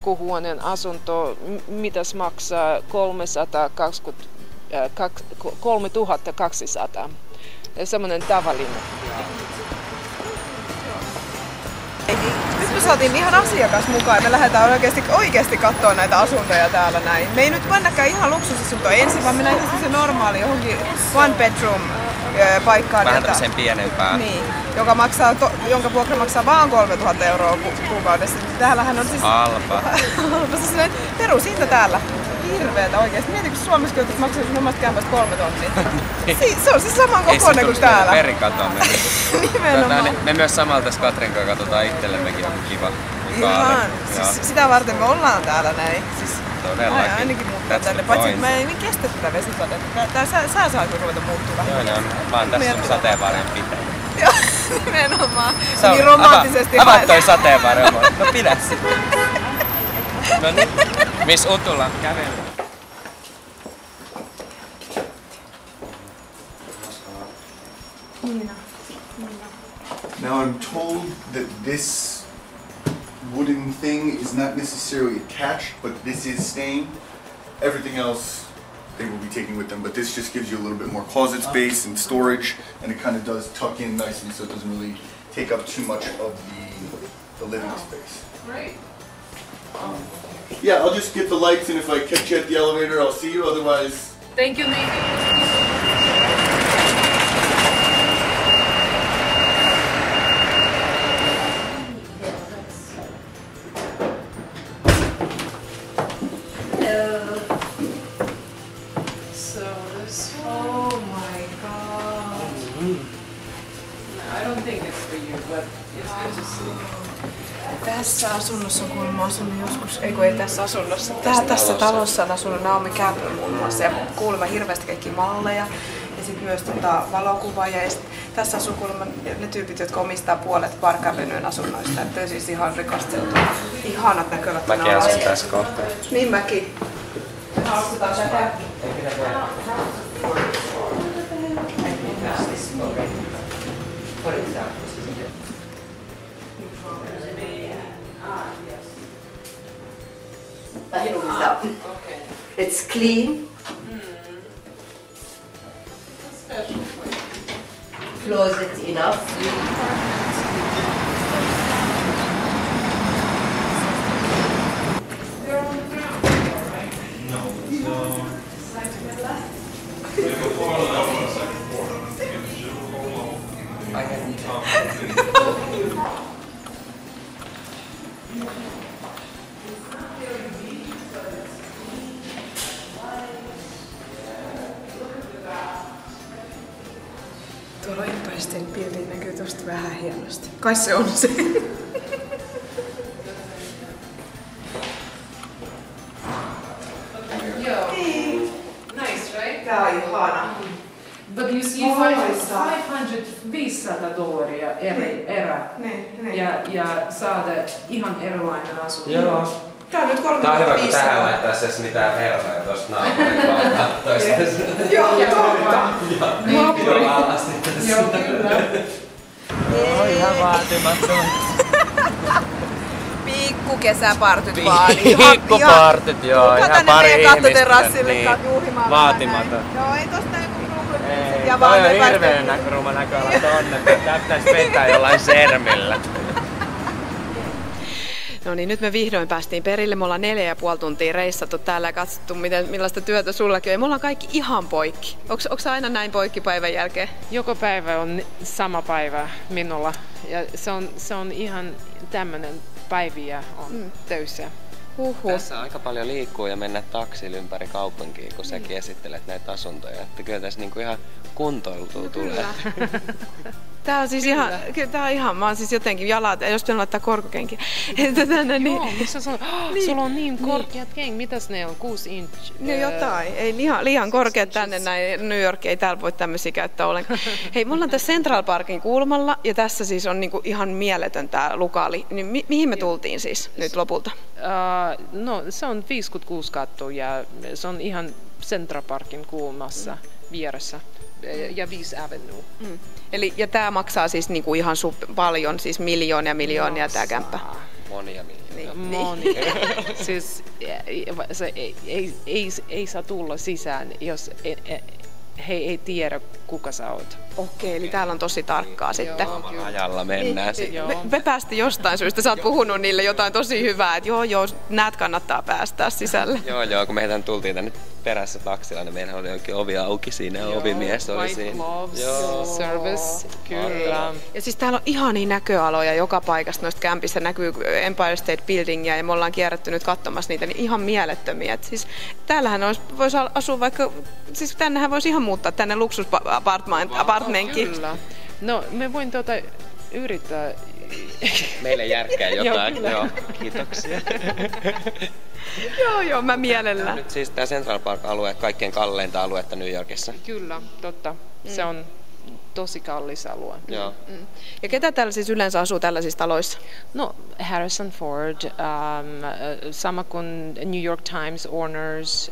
Pikkuhuoneen asunto, mitäs maksaa 3200. Semmoinen tavallinen. Nyt me saatiin ihan asiakas mukaan ja me lähdetään oikeasti katsoa näitä asuntoja täällä näin. Me ei nyt mennäkään ihan luksusasuntoa ensin, vaan me lähdetään se normaali johonkin one bedroom paikkaan. Vähän tämmöiseen pienempään. Niin, jonka vuokra maksaa vaan 3000 euroa kuukaudessa. Täällähän on siis halpa. Sellainen perushinta täällä. Hirveetä oikeesti. Mietin, kun Suomessa kyllä maksaa sun omasta kämpästä 3 tonnia. Se on siis saman kokoinen kuin täällä. Perikatomme. Nimenomaan. Me myös samalla tässä Katrin kanssa katsotaan itsellemmekin joku kiva. Ihan. Siis sitä varten me ollaan täällä näin. Siis todellakin. Ainakin muuttaa tänne. Paitsi että mä en kestä tätä vesisadetta. Tää sää saa kyllä ruveta muuttua vähän. Joo, ne on vaan tässä on sateenvarjon pitäjä. Joo, nimenomaan. Niin romanttisesti. Avaa toi sateenvarjo. No pidä sitä. No niin. Miss Utula kävelee. Now I'm told that this wooden thing is not necessarily attached, but this is staying. Everything else they will be taking with them, but this just gives you a little bit more closet space and storage, and it kind of does tuck in nicely so it doesn't really take up too much of the living space. Great. Yeah, I'll just get the lights, and if I catch you at the elevator, I'll see you. Otherwise... Thank you, Nate. Tässä asunnossa on kuulemma asunut joskus, ei tässä asunnossa. Tässä talossa on asunut Naomi Campbell muun muassa ja kuulemma hirveästi kaikki malleja ja sitten myös valokuvaajia. Ja tässä asuu kuulemma ne tyypit, jotka omistaa puolet Park Avenuen asunnoista. Että siis ihan rikasteltu. Ihanat näkövät. Mäkin asun tässä kohtaa. Niin mäkin. Me haustutaan tätä. It's clean. Closet enough. Tuolla Empire:n pilviin näkyy tosta vähän hienosti. Kai se on se. Nice, right? Tää on ihana. But you see, $500 erä. Ja saada ihan erilainen asunto. Joo. Tää on nyt 35. Tää on hyvä, kun tähän laittaisi edes mitään vertoja tosta naapurin vaan kattoista. Joo, totta. Joo, alasti tässä. Joo, kyllä. Ihan vaatimaton. Pikkukesäpartyt vaan. Pikkupartyt, joo. Ihan pari ihmistä. Kattoterassille Niin. juhlimaan. Vaatimaton. Joo, ei tosta Ei, toi on hirveen näköruma näköala tonne. Tää pitäis vetää jollain sermillä. No niin, nyt me vihdoin päästiin perille. Me ollaan 4,5 tuntia reissattu täällä ja katsottu, millaista työtä sullakin on. Ja me ollaan kaikki ihan poikki. Onko aina näin poikki päivän jälkeen? Joka päivä on sama päivä minulla. Ja se on ihan tämmönen päiviä on töissä. Tässä aika paljon liikkuu ja mennä taksilla ympäri kaupunkia, kun säkin esittelet näitä asuntoja. Että kyllä tässä niinku ihan kuntoiltua tulee. Tää on siis ihan, mä oon siis jotenkin jalat, jos pitää laittaa korkokenkiä. Joo, missä sulla on niin korkeat kengät, mitäs ne on, 6 inch? No jotain, ei liian korkeat tänne näin, New York ei täällä voi tämmöisiä käyttää ollenkaan. Hei, me ollaan tässä Central Parkin kulmalla ja tässä siis on niinku ihan mieletön tää lukaali. Niin mihin me tultiin siis nyt lopulta? No se on 56 katto ja se on ihan Central Parkin kulmassa vieressä ja 5 Avenue. Ja tää maksaa siis niinku ihan paljon, siis miljoonia tää kämppä. Monia miljoonia. Moni. Siis se ei saa tulla sisään, jos he ei tiedä, kuka sä oot. Okei, eli täällä on tosi tarkkaa sitten. Ajalla mennään sitten. Me päästiin jostain syystä, sä oot puhunut niille jotain tosi hyvää, että joo, näet kannattaa päästää sisälle. Joo, kun meidän tultiin tänne perässä taksilla, niin meillä oli oikein ovi auki siinä ja ovimies oli siinä. Service, kyllä. Ja siis täällä on ihania näköaloja joka paikasta noista kämpistä, näkyy Empire State Buildingia ja me ollaan kierrätty nyt katsomassa niitä, niin ihan mielettömiä. Et siis täällähän voisi asua vaikka, siis tännehän voisi ihan muuttaa tänne luksusapartmenttiin. Kyllä. No, me voin yrittää. Meille järkkää jotain. Joo, kiitoksia. Joo, mä mielellään. Nyt siis tämä Central Park-alue, kaikkein kalleinta aluetta New Yorkissa. Kyllä, totta. Se on tosi kallis alue. Joo. Ja ketä täällä siis yleensä asuu tällaisissa taloissa? No, Harrison Ford, sama kuin New York Times owners,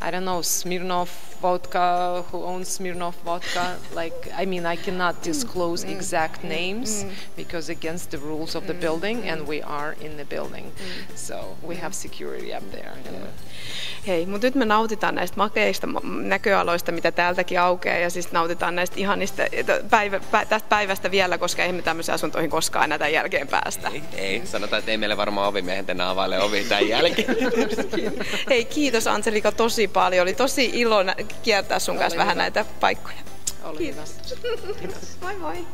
I don't know, Smirnoff vodka, who owns Smirnoff vodka. Like, I mean, I cannot disclose exact names because against the rules of the building, and we are in the building. So we have security up there. Hei, mutta nyt me nautitaan näistä makeista näköaloista, mitä täältäkin aukeaa, ja siis nautitaan näistä ihanista tästä päivästä vielä, koska ei me tämmöisiin asuntoihin koskaan enää tämän jälkeen päästä. Ei. Sanotaan, että ei meille varmaan ovimiehet enää availe ovi tämän jälkeen. Hei, kiitos Angelika tosi paljon. Oli tosi ilo kiertää sun kanssa vähän näitä paikkoja. Oli hyvä. Kiitos. Moi moi.